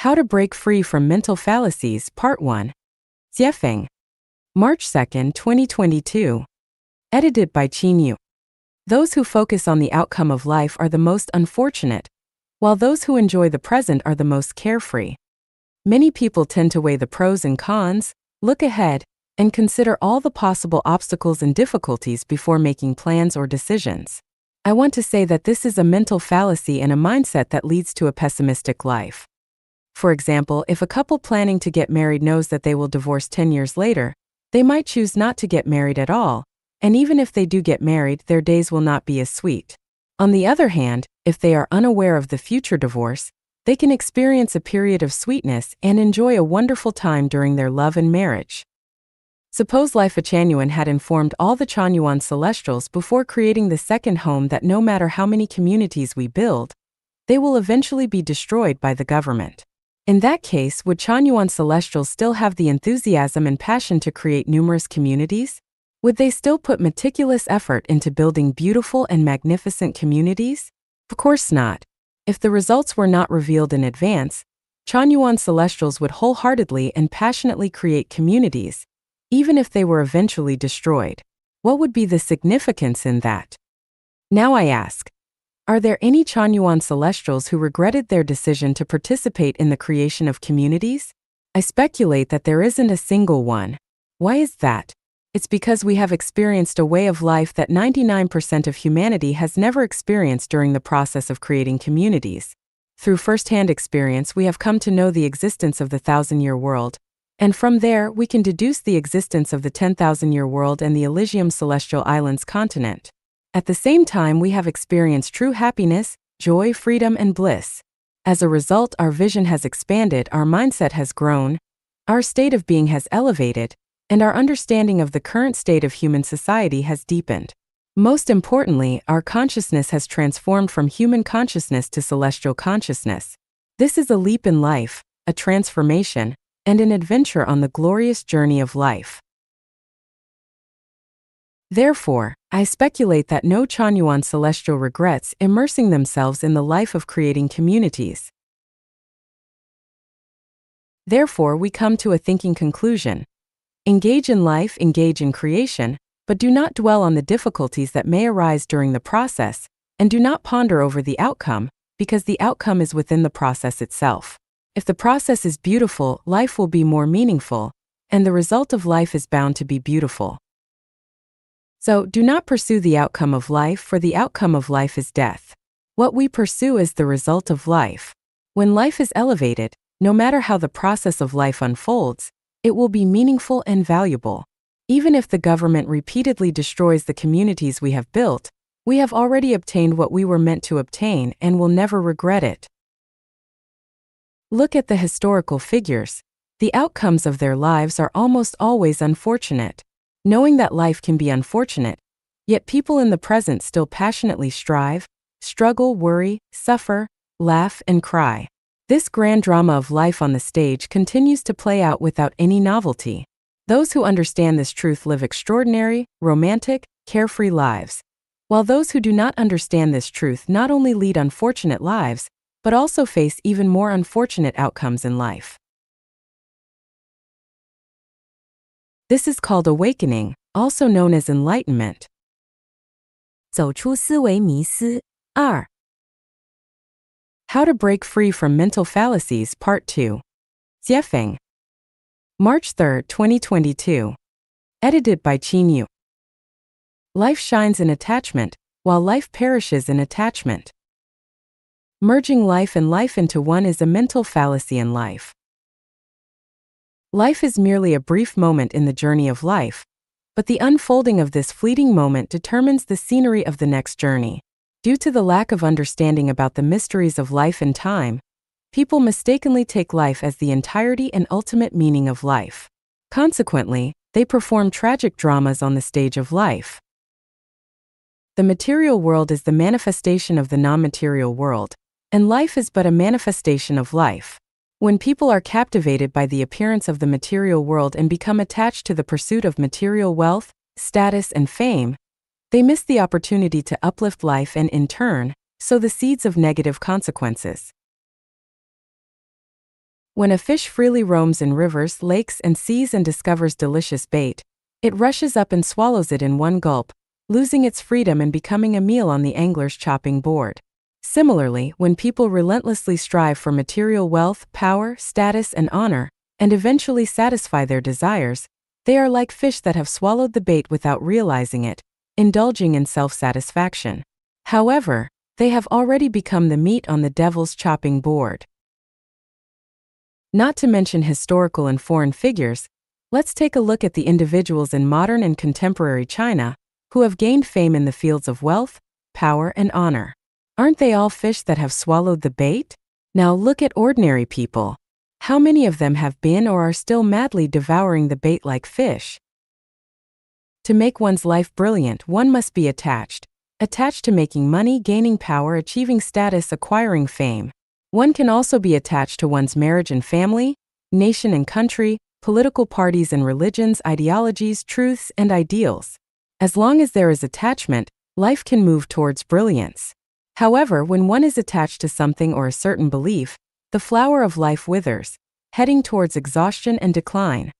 How to Break Free from Mental Fallacies, Part 1. Jiefeng. March 2, 2022. Edited by Qin Yu. Those who focus on the outcome of life are the most unfortunate, while those who enjoy the present are the most carefree. Many people tend to weigh the pros and cons, look ahead, and consider all the possible obstacles and difficulties before making plans or decisions. I want to say that this is a mental fallacy and a mindset that leads to a pessimistic life. For example, if a couple planning to get married knows that they will divorce 10 years later, they might choose not to get married at all, and even if they do get married, their days will not be as sweet. On the other hand, if they are unaware of the future divorce, they can experience a period of sweetness and enjoy a wonderful time during their love and marriage. Suppose Life Changyuan had informed all the Changyuan celestials before creating the second home that no matter how many communities we build, they will eventually be destroyed by the government. In that case, would Changyuan celestials still have the enthusiasm and passion to create numerous communities? Would they still put meticulous effort into building beautiful and magnificent communities? Of course not. If the results were not revealed in advance, Changyuan celestials would wholeheartedly and passionately create communities, even if they were eventually destroyed. What would be the significance in that? Now I ask, are there any Changyuan celestials who regretted their decision to participate in the creation of communities? I speculate that there isn't a single one. Why is that? It's because we have experienced a way of life that 99% of humanity has never experienced during the process of creating communities. Through first-hand experience, we have come to know the existence of the 1,000-year world, and from there, we can deduce the existence of the 10,000-year world and the Elysium Celestial Islands continent. At the same time, we have experienced true happiness, joy, freedom, and bliss. As a result, our vision has expanded, our mindset has grown, our state of being has elevated, and our understanding of the current state of human society has deepened. Most importantly, our consciousness has transformed from human consciousness to celestial consciousness. This is a leap in life, a transformation, and an adventure on the glorious journey of life. Therefore, I speculate that no Changyuan celestial regrets immersing themselves in the life of creating communities. Therefore, we come to a thinking conclusion. Engage in life, engage in creation, but do not dwell on the difficulties that may arise during the process, and do not ponder over the outcome, because the outcome is within the process itself. If the process is beautiful, life will be more meaningful, and the result of life is bound to be beautiful. So, do not pursue the outcome of life, for the outcome of life is death. What we pursue is the result of life. When life is elevated, no matter how the process of life unfolds, it will be meaningful and valuable. Even if the government repeatedly destroys the communities we have built, we have already obtained what we were meant to obtain and will never regret it. Look at the historical figures. The outcomes of their lives are almost always unfortunate. Knowing that life can be unfortunate, yet people in the present still passionately strive, struggle, worry, suffer, laugh, and cry. This grand drama of life on the stage continues to play out without any novelty. Those who understand this truth live extraordinary, romantic, carefree lives, while those who do not understand this truth not only lead unfortunate lives, but also face even more unfortunate outcomes in life. This is called awakening, also known as enlightenment. 走出思维迷思2. How to Break Free from Mental Fallacies, Part 2. Jiefeng. March 3, 2022. Edited by Qin Yu. Life shines in attachment, while life perishes in attachment. Merging life and life into one is a mental fallacy in life. Life is merely a brief moment in the journey of life, but the unfolding of this fleeting moment determines the scenery of the next journey. Due to the lack of understanding about the mysteries of life and time, people mistakenly take life as the entirety and ultimate meaning of life. Consequently, they perform tragic dramas on the stage of life. The material world is the manifestation of the non-material world, and life is but a manifestation of life. When people are captivated by the appearance of the material world and become attached to the pursuit of material wealth, status, and fame, they miss the opportunity to uplift life and, in turn, sow the seeds of negative consequences. When a fish freely roams in rivers, lakes, and seas and discovers delicious bait, it rushes up and swallows it in one gulp, losing its freedom and becoming a meal on the angler's chopping board. Similarly, when people relentlessly strive for material wealth, power, status, and honor, and eventually satisfy their desires, they are like fish that have swallowed the bait without realizing it, indulging in self-satisfaction. However, they have already become the meat on the devil's chopping board. Not to mention historical and foreign figures, let's take a look at the individuals in modern and contemporary China who have gained fame in the fields of wealth, power, and honor. Aren't they all fish that have swallowed the bait? Now look at ordinary people. How many of them have been or are still madly devouring the bait like fish? To make one's life brilliant, one must be attached to making money, gaining power, achieving status, acquiring fame. One can also be attached to one's marriage and family, nation and country, political parties and religions, ideologies, truths, and ideals. As long as there is attachment, life can move towards brilliance. However, when one is attached to something or a certain belief, the flower of life withers, heading towards exhaustion and decline.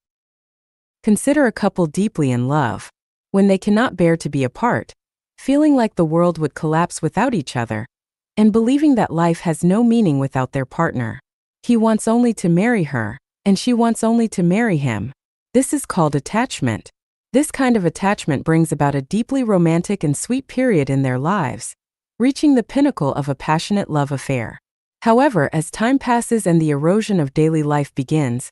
Consider a couple deeply in love. When they cannot bear to be apart, feeling like the world would collapse without each other, and believing that life has no meaning without their partner. He wants only to marry her, and she wants only to marry him. This is called attachment. This kind of attachment brings about a deeply romantic and sweet period in their lives, reaching the pinnacle of a passionate love affair. However, as time passes and the erosion of daily life begins,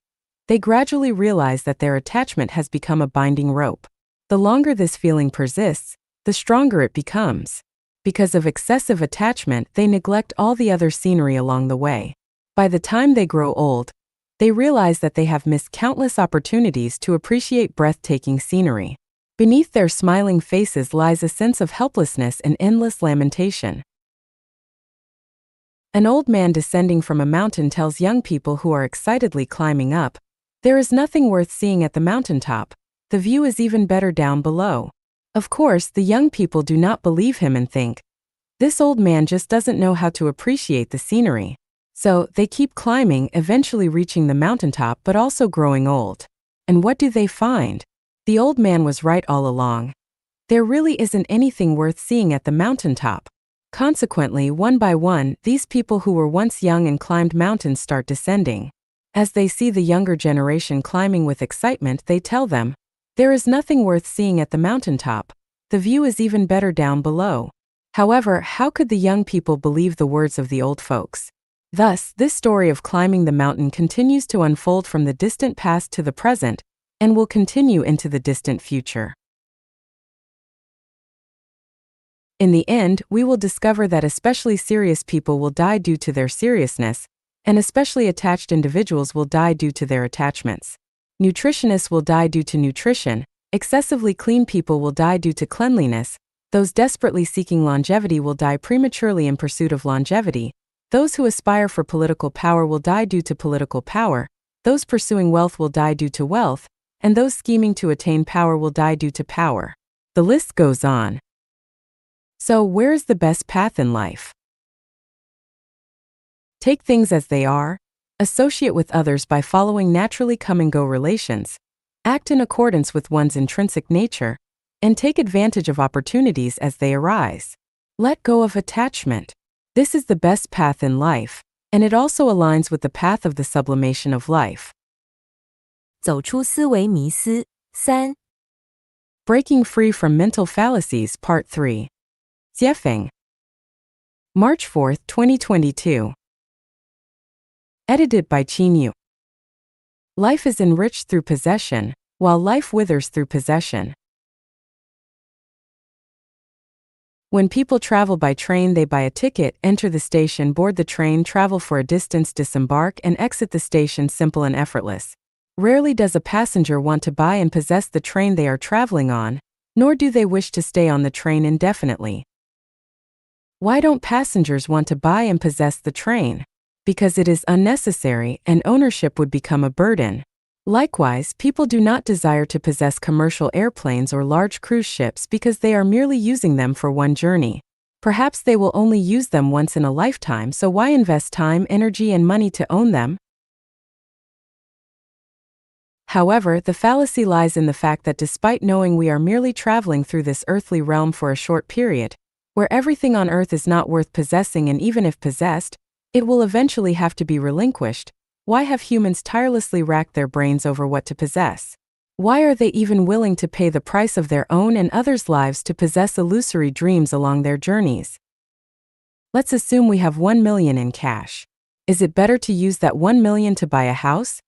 they gradually realize that their attachment has become a binding rope. The longer this feeling persists, the stronger it becomes. Because of excessive attachment, they neglect all the other scenery along the way. By the time they grow old, they realize that they have missed countless opportunities to appreciate breathtaking scenery. Beneath their smiling faces lies a sense of helplessness and endless lamentation. An old man descending from a mountain tells young people who are excitedly climbing up, "There is nothing worth seeing at the mountaintop. The view is even better down below." Of course, the young people do not believe him and think, "This old man just doesn't know how to appreciate the scenery." So, they keep climbing, eventually reaching the mountaintop but also growing old. And what do they find? The old man was right all along. There really isn't anything worth seeing at the mountaintop. Consequently, one by one, these people who were once young and climbed mountains start descending. As they see the younger generation climbing with excitement, they tell them, "There is nothing worth seeing at the mountaintop. The view is even better down below." However, how could the young people believe the words of the old folks? Thus, this story of climbing the mountain continues to unfold from the distant past to the present, and will continue into the distant future. In the end, we will discover that especially serious people will die due to their seriousness, and especially attached individuals will die due to their attachments. Nutritionists will die due to nutrition, excessively clean people will die due to cleanliness, those desperately seeking longevity will die prematurely in pursuit of longevity, those who aspire for political power will die due to political power, those pursuing wealth will die due to wealth, and those scheming to attain power will die due to power. The list goes on. So, where is the best path in life? Take things as they are, associate with others by following naturally come-and-go relations, act in accordance with one's intrinsic nature, and take advantage of opportunities as they arise. Let go of attachment. This is the best path in life, and it also aligns with the path of the sublimation of life. 走出思维迷思3 Breaking Free from Mental Fallacies Part 3. Jiefeng. March 4, 2022. Edited by Qin Yu. Life is enriched through possession, while life withers through possession. When people travel by train, they buy a ticket, enter the station, board the train, travel for a distance, disembark, and exit the station simple and effortless. Rarely does a passenger want to buy and possess the train they are traveling on, nor do they wish to stay on the train indefinitely. Why don't passengers want to buy and possess the train? Because it is unnecessary and ownership would become a burden. Likewise, people do not desire to possess commercial airplanes or large cruise ships because they are merely using them for one journey. Perhaps they will only use them once in a lifetime, so why invest time, energy, and money to own them? However, the fallacy lies in the fact that despite knowing we are merely traveling through this earthly realm for a short period, where everything on earth is not worth possessing and even if possessed, it will eventually have to be relinquished, why have humans tirelessly racked their brains over what to possess? Why are they even willing to pay the price of their own and others' lives to possess illusory dreams along their journeys? Let's assume we have 1 million in cash. Is it better to use that 1 million to buy a house?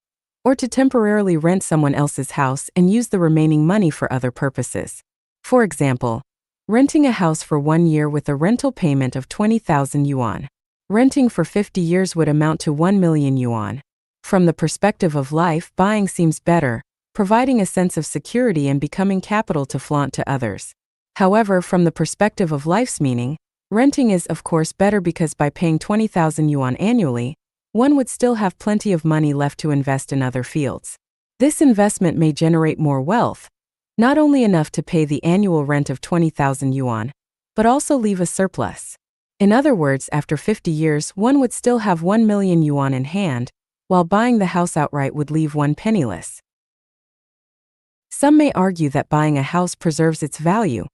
Or to temporarily rent someone else's house and use the remaining money for other purposes? For example, renting a house for 1 year with a rental payment of 20,000 yuan. Renting for 50 years would amount to 1 million yuan. From the perspective of life, buying seems better, providing a sense of security and becoming capital to flaunt to others. However, from the perspective of life's meaning, renting is of course better because by paying 20,000 yuan annually, one would still have plenty of money left to invest in other fields. This investment may generate more wealth, not only enough to pay the annual rent of 20,000 yuan, but also leave a surplus. In other words, after 50 years, one would still have 1 million yuan in hand, while buying the house outright would leave one penniless. Some may argue that buying a house preserves its value,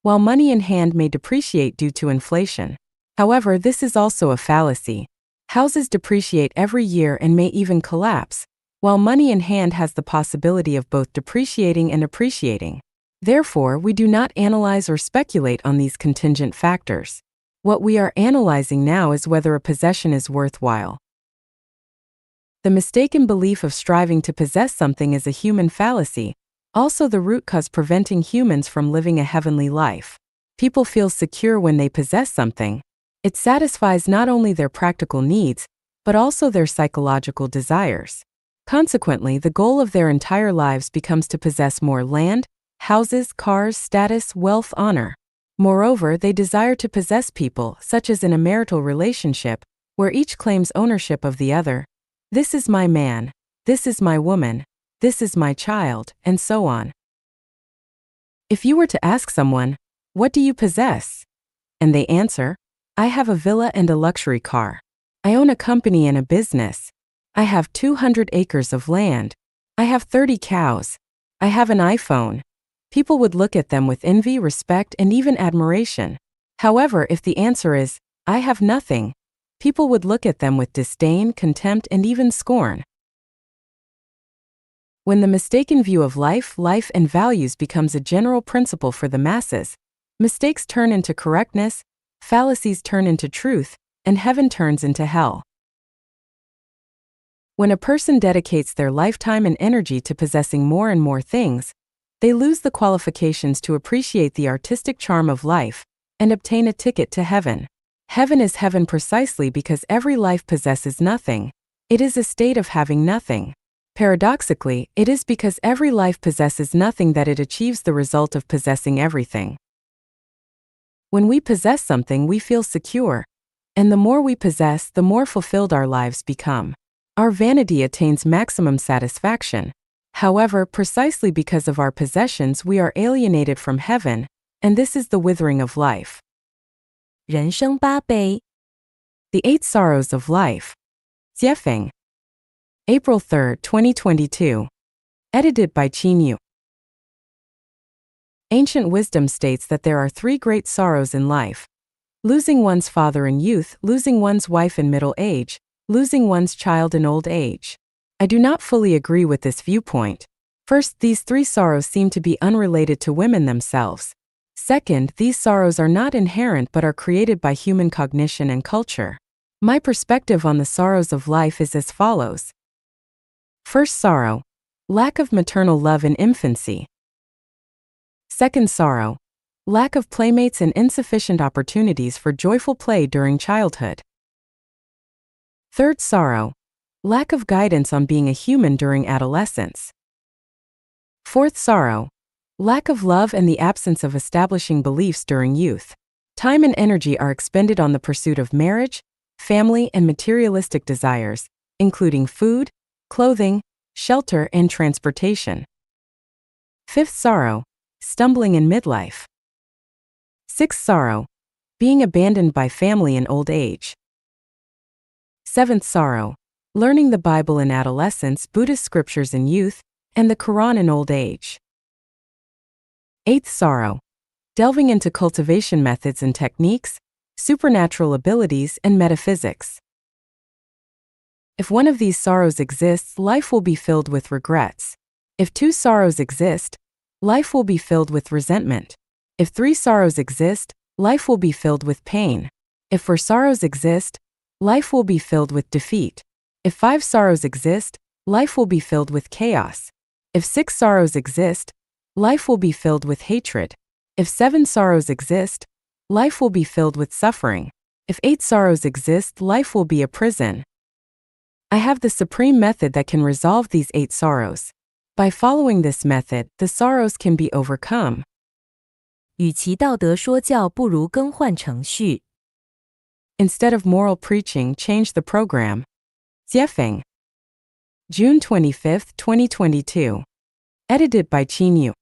while money in hand may depreciate due to inflation. However, this is also a fallacy. Houses depreciate every year and may even collapse, while money in hand has the possibility of both depreciating and appreciating. Therefore, we do not analyze or speculate on these contingent factors. What we are analyzing now is whether a possession is worthwhile. The mistaken belief of striving to possess something is a human fallacy, also the root cause preventing humans from living a heavenly life. People feel secure when they possess something. It satisfies not only their practical needs, but also their psychological desires. Consequently, the goal of their entire lives becomes to possess more land, houses, cars, status, wealth, honor. Moreover, they desire to possess people, such as in a marital relationship, where each claims ownership of the other. This is my man, this is my woman, this is my child, and so on. If you were to ask someone, "What do you possess?" and they answer, "I have a villa and a luxury car. I own a company and a business. I have 200 acres of land. I have 30 cows. I have an iPhone," people would look at them with envy, respect, and even admiration. However, if the answer is, "I have nothing," people would look at them with disdain, contempt, and even scorn. When the mistaken view of life, and values becomes a general principle for the masses, mistakes turn into correctness, fallacies turn into truth, and heaven turns into hell. When a person dedicates their lifetime and energy to possessing more and more things, they lose the qualifications to appreciate the artistic charm of life and obtain a ticket to heaven. Heaven is heaven precisely because every life possesses nothing. It is a state of having nothing. Paradoxically, it is because every life possesses nothing that it achieves the result of possessing everything. When we possess something, we feel secure, and the more we possess, the more fulfilled our lives become. Our vanity attains maximum satisfaction. However, precisely because of our possessions, we are alienated from heaven, and this is the withering of life. 人生八悲 The 8 Sorrows of Life. Jiefeng. April 3, 2022. Edited by Qin Yu. Ancient wisdom states that there are 3 great sorrows in life: losing one's father in youth, losing one's wife in middle age, losing one's child in old age. I do not fully agree with this viewpoint. First, these 3 sorrows seem to be unrelated to women themselves. Second, these sorrows are not inherent but are created by human cognition and culture. My perspective on the sorrows of life is as follows. First sorrow: lack of maternal love in infancy. Second sorrow: lack of playmates and insufficient opportunities for joyful play during childhood. Third sorrow: lack of guidance on being a human during adolescence. Fourth sorrow: lack of love and the absence of establishing beliefs during youth. Time and energy are expended on the pursuit of marriage, family, and materialistic desires, including food, clothing, shelter, and transportation. Fifth sorrow: stumbling in midlife. Sixth sorrow: being abandoned by family in old age. Seventh sorrow: learning the Bible in adolescence, Buddhist scriptures in youth, and the Quran in old age. Eighth sorrow. Delving into cultivation methods and techniques, supernatural abilities, and metaphysics. If one of these sorrows exists, life will be filled with regrets. If two sorrows exist, life will be filled with resentment. If three sorrows exist, life will be filled with pain. If four sorrows exist, life will be filled with defeat. If five sorrows exist, life will be filled with chaos. If six sorrows exist, life will be filled with hatred. If seven sorrows exist, life will be filled with suffering. If eight sorrows exist, life will be a prison. I have the supreme method that can resolve these 8 sorrows. By following this method, the sorrows can be overcome. 与其道德说教，不如更换程序。Instead of moral preaching, change the program. Jiefeng. June 25, 2022. Edited by Qin Yu.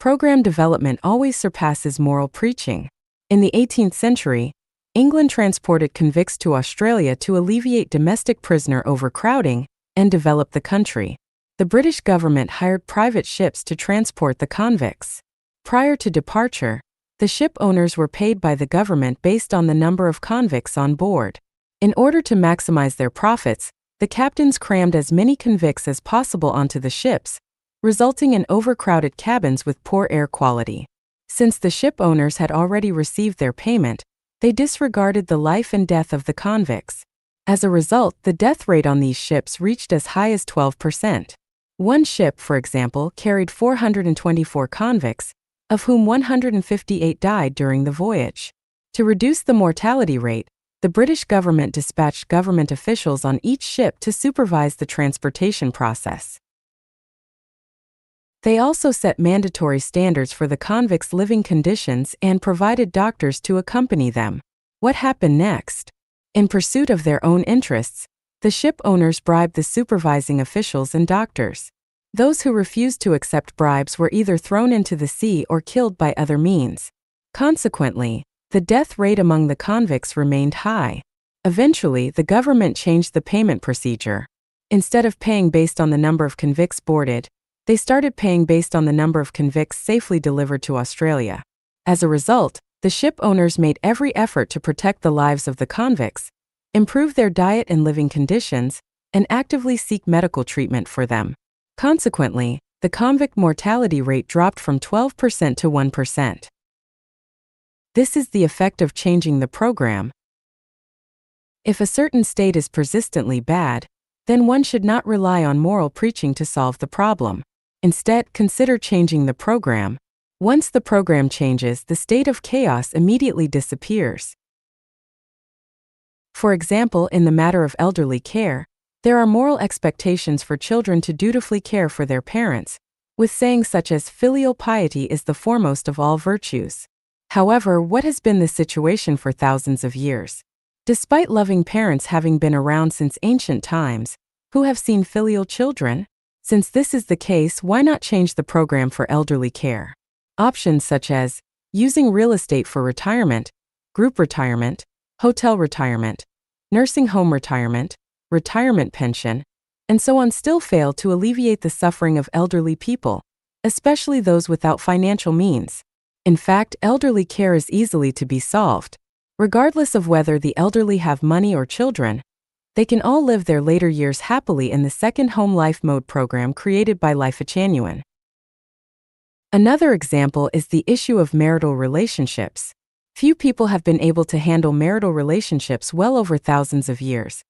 Program development always surpasses moral preaching. In the 18th century, England transported convicts to Australia to alleviate domestic prisoner overcrowding and develop the country. The British government hired private ships to transport the convicts. Prior to departure, the ship owners were paid by the government based on the number of convicts on board. In order to maximize their profits, the captains crammed as many convicts as possible onto the ships, resulting in overcrowded cabins with poor air quality. Since the ship owners had already received their payment, they disregarded the life and death of the convicts. As a result, the death rate on these ships reached as high as 12%. One ship, for example, carried 424 convicts, of whom 158 died during the voyage. To reduce the mortality rate, the British government dispatched government officials on each ship to supervise the transportation process. They also set mandatory standards for the convicts' living conditions and provided doctors to accompany them. What happened next? In pursuit of their own interests, the ship owners bribed the supervising officials and doctors. Those who refused to accept bribes were either thrown into the sea or killed by other means. Consequently, the death rate among the convicts remained high. Eventually, the government changed the payment procedure. Instead of paying based on the number of convicts boarded, they started paying based on the number of convicts safely delivered to Australia. As a result, the ship owners made every effort to protect the lives of the convicts, improve their diet and living conditions, and actively seek medical treatment for them. Consequently, the convict mortality rate dropped from 12% to 1%. This is the effect of changing the program. If a certain state is persistently bad, then one should not rely on moral preaching to solve the problem. Instead, consider changing the program. Once the program changes, the state of chaos immediately disappears. For example, in the matter of elderly care, there are moral expectations for children to dutifully care for their parents, with sayings such as filial piety is the foremost of all virtues. However, what has been the situation for thousands of years? Despite loving parents having been around since ancient times, who have seen filial children? Since this is the case, why not change the program for elderly care? Options such as using real estate for retirement, group retirement, hotel retirement, nursing home retirement, retirement pension, and so on still fail to alleviate the suffering of elderly people, especially those without financial means. In fact, elderly care is easily to be solved. Regardless of whether the elderly have money or children, they can all live their later years happily in the Second Home Life Mode program created by Life-Chanuan. Another example is the issue of marital relationships. Few people have been able to handle marital relationships well over thousands of years,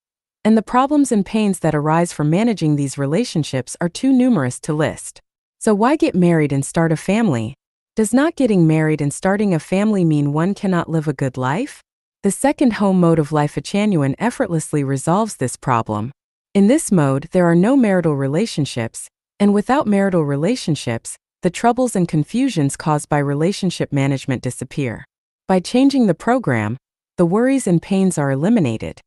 and the problems and pains that arise from managing these relationships are too numerous to list. So why get married and start a family? Does not getting married and starting a family mean one cannot live a good life? The second home mode of Life-Chanuan effortlessly resolves this problem. In this mode, there are no marital relationships, and without marital relationships, the troubles and confusions caused by relationship management disappear. By changing the program, the worries and pains are eliminated.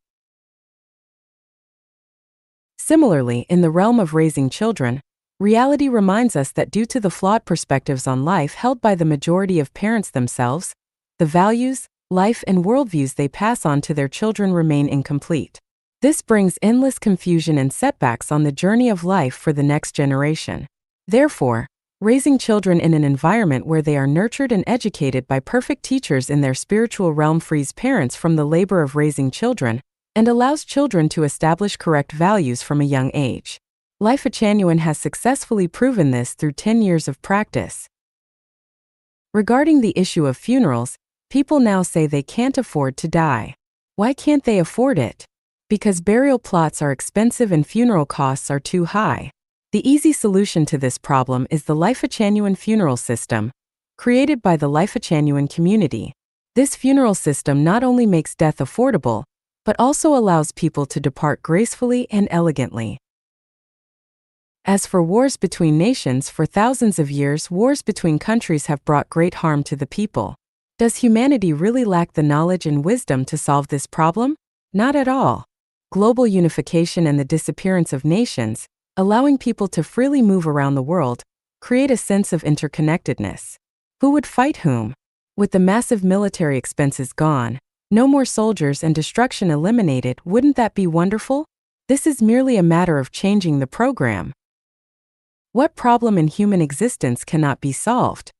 Similarly, in the realm of raising children, reality reminds us that due to the flawed perspectives on life held by the majority of parents themselves, the values, life, and worldviews they pass on to their children remain incomplete. This brings endless confusion and setbacks on the journey of life for the next generation. Therefore, raising children in an environment where they are nurtured and educated by perfect teachers in their spiritual realm frees parents from the labor of raising children and allows children to establish correct values from a young age. Life Genuine has successfully proven this through 10 years of practice. Regarding the issue of funerals, people now say they can't afford to die. Why can't they afford it? Because burial plots are expensive and funeral costs are too high. The easy solution to this problem is the Life Genuine funeral system, created by the Life Genuine community. This funeral system not only makes death affordable, but also allows people to depart gracefully and elegantly. As for wars between nations, for thousands of years, wars between countries have brought great harm to the people. Does humanity really lack the knowledge and wisdom to solve this problem? Not at all. Global unification and the disappearance of nations, allowing people to freely move around the world, create a sense of interconnectedness. Who would fight whom? With the massive military expenses gone, no more soldiers and destruction eliminated, wouldn't that be wonderful? This is merely a matter of changing the program. What problem in human existence cannot be solved?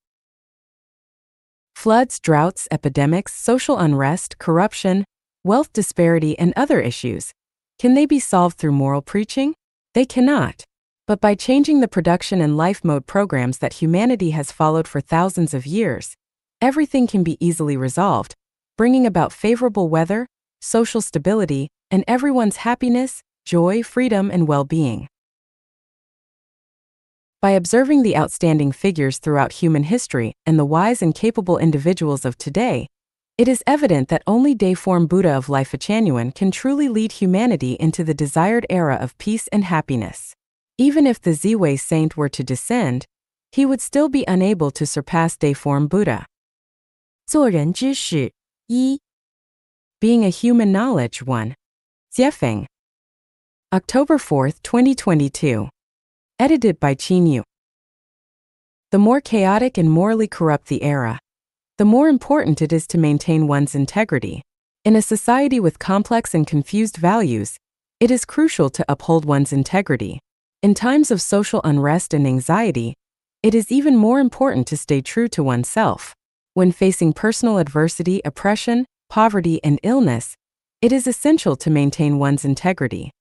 Floods, droughts, epidemics, social unrest, corruption, wealth disparity, and other issues. Can they be solved through moral preaching? They cannot. But by changing the production and life mode programs that humanity has followed for thousands of years, everything can be easily resolved, bringing about favorable weather, social stability, and everyone's happiness, joy, freedom, and well-being. By observing the outstanding figures throughout human history and the wise and capable individuals of today, it is evident that only Deiform Buddha of Life Genuine can truly lead humanity into the desired era of peace and happiness. Even if the Ziwei saint were to descend, he would still be unable to surpass Deiform Buddha. 做人之事一 Being a Human Knowledge 1. Jiefeng. October 4, 2022. Edited by Qin Yu. The more chaotic and morally corrupt the era, the more important it is to maintain one's integrity. In a society with complex and confused values, it is crucial to uphold one's integrity. In times of social unrest and anxiety, it is even more important to stay true to oneself. When facing personal adversity, oppression, poverty, and illness, it is essential to maintain one's integrity.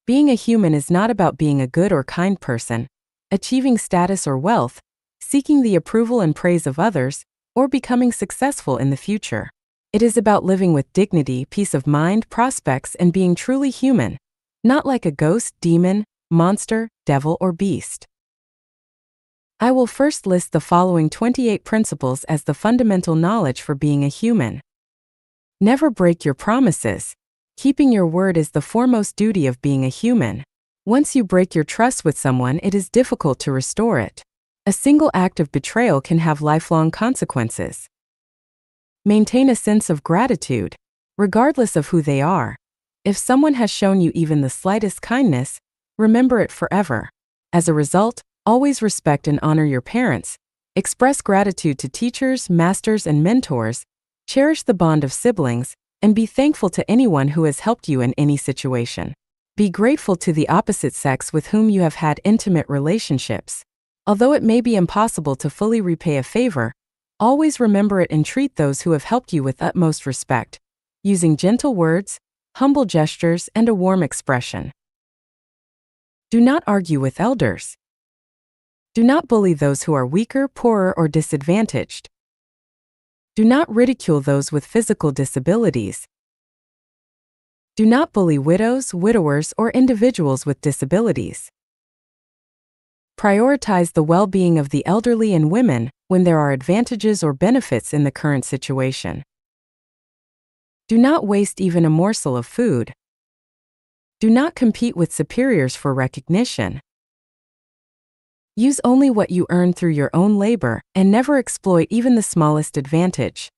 Being a human is not about being a good or kind person, achieving status or wealth, seeking the approval and praise of others, or becoming successful in the future. It is about living with dignity, peace of mind, prospects, and being truly human, not like a ghost, demon, monster, devil, or beast. I will first list the following 28 principles as the fundamental knowledge for being a human. Never break your promises. Keeping your word is the foremost duty of being a human. Once you break your trust with someone, it is difficult to restore it. A single act of betrayal can have lifelong consequences. Maintain a sense of gratitude, regardless of who they are. If someone has shown you even the slightest kindness, remember it forever. As a result, always respect and honor your parents. Express gratitude to teachers, masters, and mentors. Cherish the bond of siblings, and be thankful to anyone who has helped you in any situation. Be grateful to the opposite sex with whom you have had intimate relationships. Although it may be impossible to fully repay a favor, always remember it and treat those who have helped you with utmost respect, using gentle words, humble gestures, and a warm expression. Do not argue with elders. Do not bully those who are weaker, poorer, or disadvantaged. Do not ridicule those with physical disabilities. Do not bully widows, widowers, or individuals with disabilities. Prioritize the well-being of the elderly and women when there are advantages or benefits in the current situation. Do not waste even a morsel of food. Do not compete with superiors for recognition. Use only what you earn through your own labor and never exploit even the smallest advantage.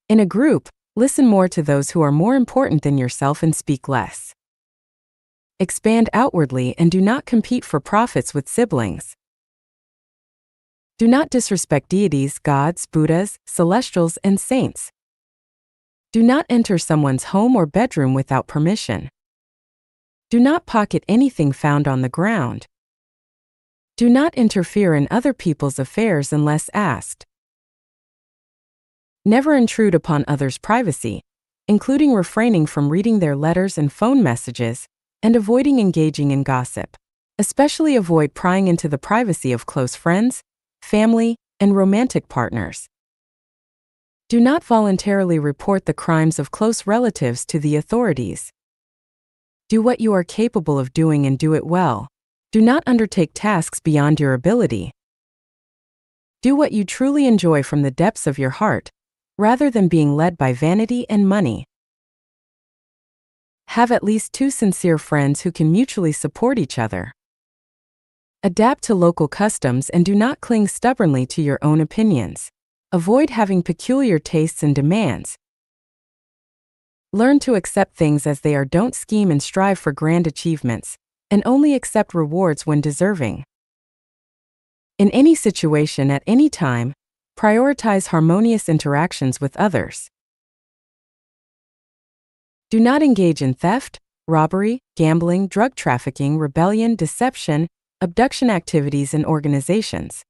In a group, listen more to those who are more important than yourself and speak less. Expand outwardly and do not compete for profits with siblings. Do not disrespect deities, gods, Buddhas, celestials, and saints. Do not enter someone's home or bedroom without permission. Do not pocket anything found on the ground. Do not interfere in other people's affairs unless asked. Never intrude upon others' privacy, including refraining from reading their letters and phone messages, and avoiding engaging in gossip. Especially avoid prying into the privacy of close friends, family, and romantic partners. Do not voluntarily report the crimes of close relatives to the authorities. Do what you are capable of doing and do it well. Do not undertake tasks beyond your ability. Do what you truly enjoy from the depths of your heart, rather than being led by vanity and money. Have at least 2 sincere friends who can mutually support each other. Adapt to local customs and do not cling stubbornly to your own opinions. Avoid having peculiar tastes and demands. Learn to accept things as they are. Don't scheme and strive for grand achievements, and only accept rewards when deserving. In any situation at any time, prioritize harmonious interactions with others. Do not engage in theft, robbery, gambling, drug trafficking, rebellion, deception, abduction activities and organizations.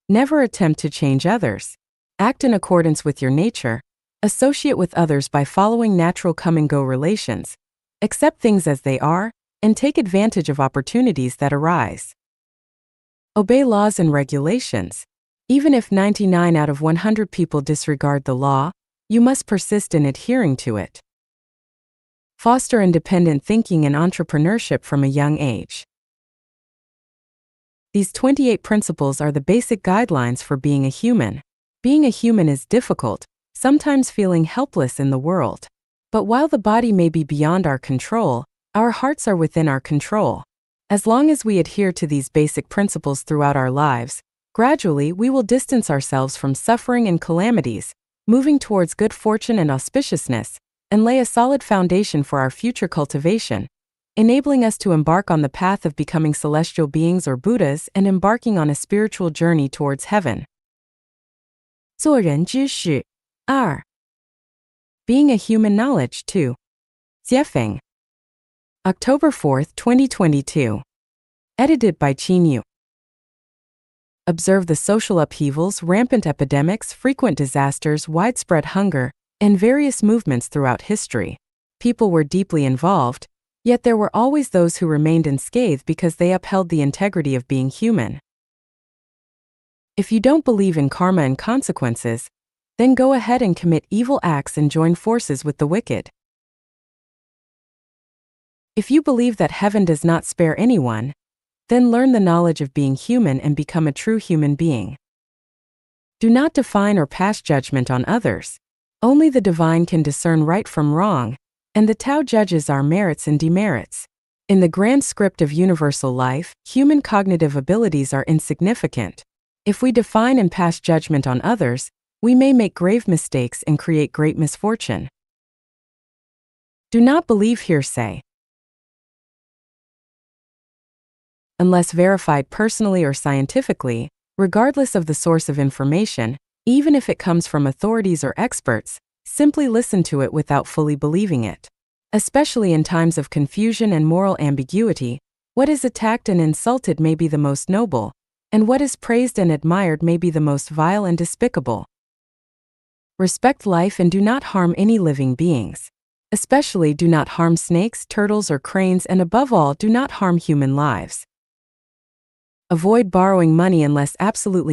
Never attempt to change others. Act in accordance with your nature. Associate with others by following natural come-and-go relations. Accept things as they are, and take advantage of opportunities that arise. Obey laws and regulations. Even if 99 out of 100 people disregard the law, you must persist in adhering to it. Foster independent thinking and entrepreneurship from a young age. These 28 principles are the basic guidelines for being a human. Being a human is difficult, sometimes feeling helpless in the world. But while the body may be beyond our control, our hearts are within our control. As long as we adhere to these basic principles throughout our lives, gradually we will distance ourselves from suffering and calamities, moving towards good fortune and auspiciousness, and lay a solid foundation for our future cultivation, enabling us to embark on the path of becoming celestial beings or Buddhas and embarking on a spiritual journey towards heaven. 做人之事 2. Being a human knowledge 2. Jiefeng. October 4, 2022. Edited by Qin. Observe the social upheavals, rampant epidemics, frequent disasters, widespread hunger, and various movements throughout history. People were deeply involved, yet there were always those who remained unscathed because they upheld the integrity of being human. If you don't believe in karma and consequences, then go ahead and commit evil acts and join forces with the wicked. If you believe that heaven does not spare anyone, then learn the knowledge of being human and become a true human being. Do not define or pass judgment on others. Only the divine can discern right from wrong, and the Tao judges our merits and demerits. In the grand script of universal life, human cognitive abilities are insignificant. If we define and pass judgment on others, we may make grave mistakes and create great misfortune. Do not believe hearsay. Unless verified personally or scientifically, regardless of the source of information, even if it comes from authorities or experts, simply listen to it without fully believing it. Especially in times of confusion and moral ambiguity, what is attacked and insulted may be the most noble, and what is praised and admired may be the most vile and despicable. Respect life and do not harm any living beings. Especially do not harm snakes, turtles, or cranes, and above all, do not harm human lives. Avoid borrowing money unless absolutely